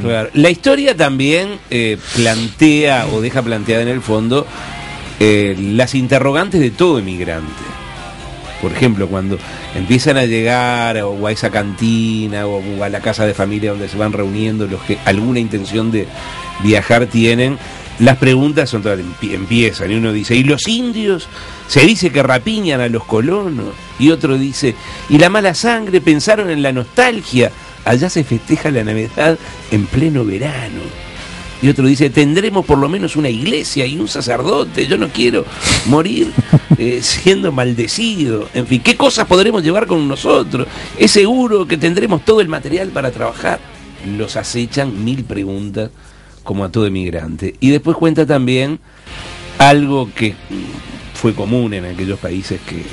Claro. La historia también plantea o deja planteada en el fondo las interrogantes de todo emigrante. Por ejemplo, cuando empiezan a llegar o a esa cantina o a la casa de familia donde se van reuniendo los que alguna intención de viajar tienen, las preguntas son todas, empiezan y uno dice, ¿y los indios? Se dice que rapiñan a los colonos. Y otro dice, ¿y la mala sangre? Pensaron en la nostalgia. Allá se festeja la Navidad en pleno verano. Y otro dice, tendremos por lo menos una iglesia y un sacerdote. Yo no quiero morir siendo maldecido. En fin, ¿qué cosas podremos llevar con nosotros? ¿Es seguro que tendremos todo el material para trabajar? Los acechan 1000 preguntas, como a todo emigrante. Y después cuenta también algo que fue común en aquellos países que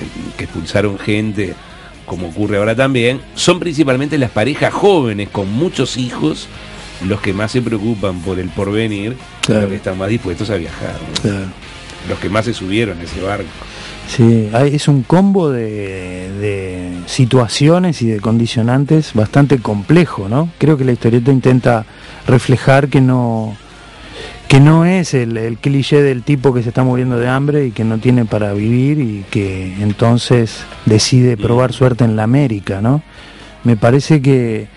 expulsaron gente, como ocurre ahora también. Son principalmente las parejas jóvenes con muchos hijos los que más se preocupan por el porvenir, claro, los que están más dispuestos a viajar, ¿no? Claro. Los que más se subieron a ese barco. Sí, es un combo de situaciones y de condicionantes bastante complejo, ¿no? Creo que la historieta intenta reflejar que no es el cliché del tipo que se está muriendo de hambre y que no tiene para vivir y que entonces decide probar suerte en la América, ¿no? Me parece que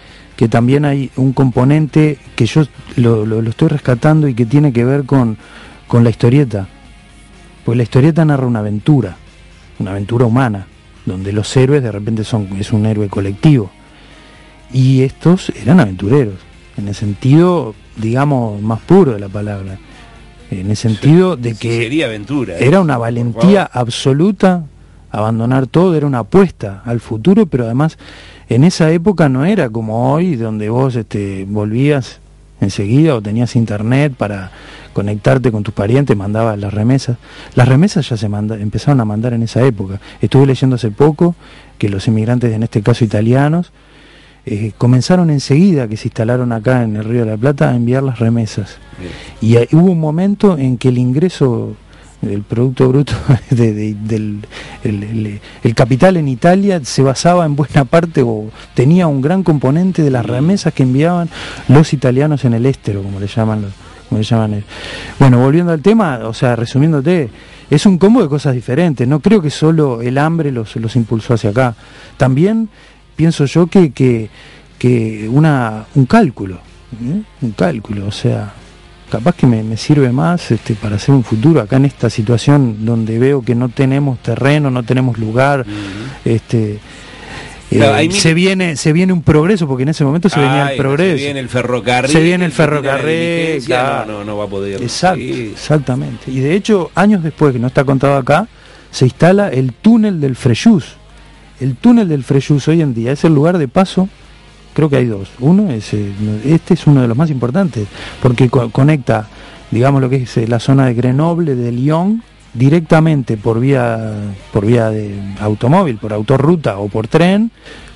también hay un componente que yo lo estoy rescatando y que tiene que ver con la historieta. Pues la historieta narra una aventura humana, donde los héroes de repente es un héroe colectivo. Y estos eran aventureros, en el sentido, digamos, más puro de la palabra. En el sentido de que sería aventura, era una valentía absoluta, abandonar todo, era una apuesta al futuro, pero además en esa época no era como hoy, donde vos volvías enseguida o tenías internet para conectarte con tus parientes, mandabas las remesas. Las remesas ya empezaron a mandar en esa época. Estuve leyendo hace poco que los inmigrantes, en este caso italianos, comenzaron enseguida, que se instalaron acá en el Río de la Plata, a enviar las remesas. Bien. Y hubo un momento en que el ingreso del Producto Bruto el capital en Italia se basaba en buena parte o tenía un gran componente de las remesas que enviaban los italianos en el Estero, como le llaman Bueno, volviendo al tema, o sea, resumiéndote, es un combo de cosas diferentes. No creo que solo el hambre los impulsó hacia acá. También pienso yo que un cálculo, o sea, capaz que me sirve más para hacer un futuro acá en esta situación donde veo que no tenemos terreno, no tenemos lugar. Claro, se viene un progreso, porque en ese momento se venía el progreso, se viene el ferrocarril, claro. no va a poder. Exactamente. Y de hecho, años después, que no está contado acá, se instala el túnel del Frejus. El túnel del Frejus hoy en día es el lugar de paso. Creo que hay dos. Uno es este es uno de los más importantes, porque conecta, digamos, lo que es la zona de Grenoble, de Lyon, directamente por vía de automóvil, por autorruta o por tren,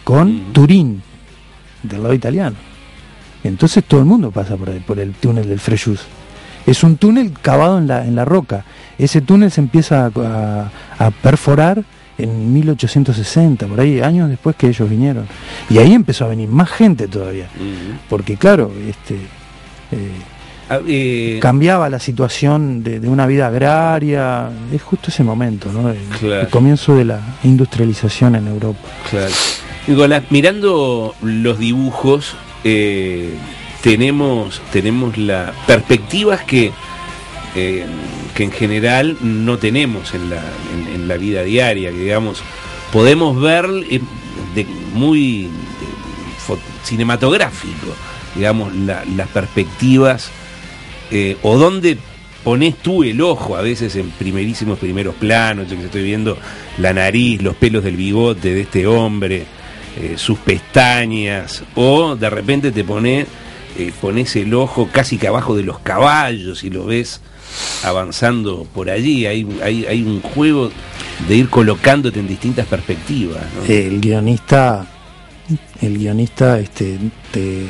con Turín, del lado italiano. Entonces todo el mundo pasa por el túnel del Frejus. Es un túnel cavado en la roca. Ese túnel se empieza a perforar en 1860, por ahí, años después que ellos vinieron. Y ahí empezó a venir más gente todavía. Porque claro, cambiaba la situación de una vida agraria. Es justo ese momento, ¿no? El comienzo de la industrialización en Europa. Claro. Nicolás, mirando los dibujos, tenemos las perspectivas que en general no tenemos en la vida diaria, que digamos podemos ver muy cinematográfico, digamos, las perspectivas, o donde pones tú el ojo, a veces en primeros planos. Yo que estoy viendo la nariz, los pelos del bigote de este hombre, sus pestañas, o de repente te pones el ojo casi que abajo de los caballos y lo ves avanzando por allí. Hay un juego de ir colocándote en distintas perspectivas, ¿no? El guionista,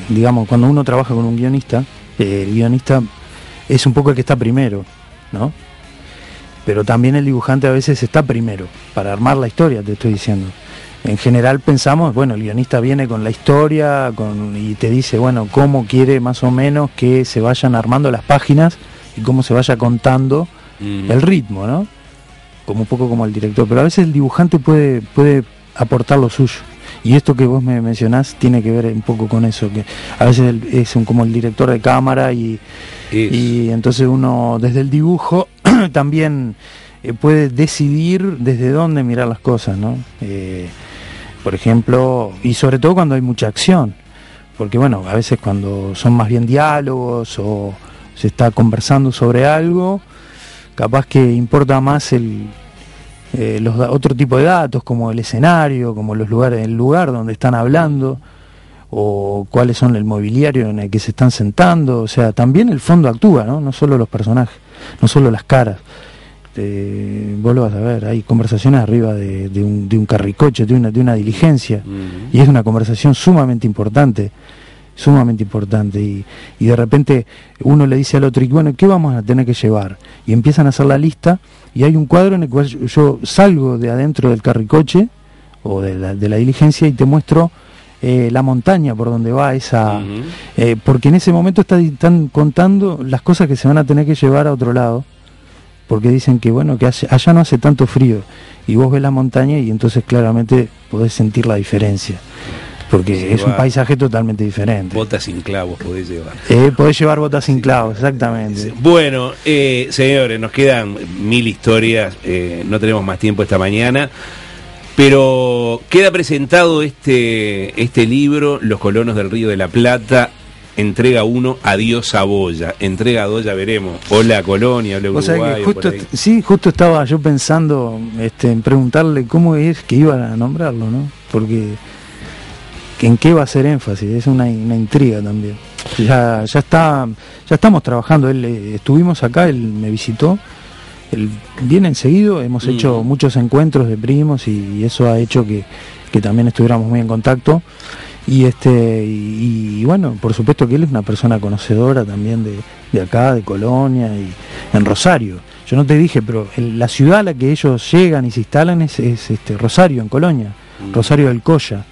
digamos, cuando uno trabaja con un guionista, el guionista es un poco el que está primero, ¿no? Pero también el dibujante a veces está primero para armar la historia, te estoy diciendo. en general pensamos, bueno, el guionista viene con la historia y te dice, bueno, cómo quiere más o menos que se vayan armando las páginas y cómo se vaya contando el ritmo, ¿no? Como un poco como el director, pero a veces el dibujante puede aportar lo suyo. Y esto que vos me mencionás tiene que ver un poco con eso, que a veces es como el director de cámara y entonces uno desde el dibujo también puede decidir desde dónde mirar las cosas, ¿no? Por ejemplo, y sobre todo cuando hay mucha acción, porque bueno, a veces cuando son más bien diálogos o se está conversando sobre algo, capaz que importa más otro tipo de datos, como el escenario, como el lugar donde están hablando, o cuáles son el mobiliario en el que se están sentando. O sea, también el fondo actúa, no solo los personajes, no solo las caras. Vos lo vas a ver, hay conversaciones arriba de un carricoche, de una diligencia, y es una conversación sumamente importante, y de repente uno le dice al otro, y bueno, ¿qué vamos a tener que llevar? Y empiezan a hacer la lista, y hay un cuadro en el cual yo salgo de adentro del carricoche o de la diligencia y te muestro la montaña por donde va esa, porque en ese momento están contando las cosas que se van a tener que llevar a otro lado, porque dicen que bueno, que allá no hace tanto frío, y vos ves la montaña y entonces claramente podés sentir la diferencia, porque es un paisaje totalmente diferente. Botas sin clavos podés llevar. Podés llevar botas sin clavos, exactamente. Sí. Bueno, señores, nos quedan 1000 historias, no tenemos más tiempo esta mañana, pero queda presentado este libro, Los colonos del Río de la Plata, entrega 1, Adiós a Boya. Entrega 2, ya veremos. Hola Colonia, hola Uruguay. Justo estaba yo pensando en preguntarle cómo es que iban a nombrarlo, ¿no? Porque en qué va a hacer énfasis, es una intriga también. Ya estamos trabajando, estuvimos acá, él me visitó, él viene enseguido, hemos hecho muchos encuentros de primos y eso ha hecho que también estuviéramos muy en contacto. Y bueno, por supuesto que él es una persona conocedora también de acá, de Colonia y en Rosario. Yo no te dije, pero la ciudad a la que ellos llegan y se instalan es Rosario, en Colonia, Rosario del Colla.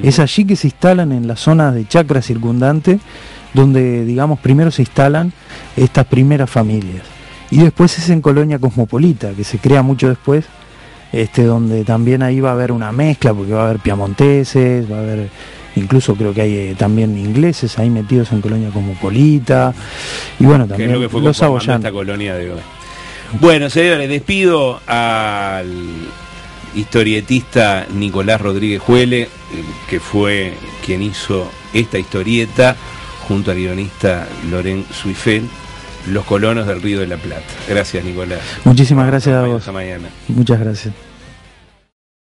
Es allí que se instalan, en las zonas de chacra circundante, donde, digamos, primero se instalan estas primeras familias. Y después es en Colonia Cosmopolita, que se crea mucho después, donde también ahí va a haber una mezcla, porque va a haber piamonteses, va a haber... Incluso creo que hay también ingleses ahí metidos en Colonia Cosmopolita. Y bueno, también que es lo que fue los abollanos. Esta colonia de hoy. Bueno, señores, despido al historietista Nicolás Rodríguez Juele, que fue quien hizo esta historieta, junto al guionista Loren Suifel, Los colonos del Río de la Plata. Gracias, Nicolás. Muchísimas gracias a vos. Hasta mañana. Muchas gracias.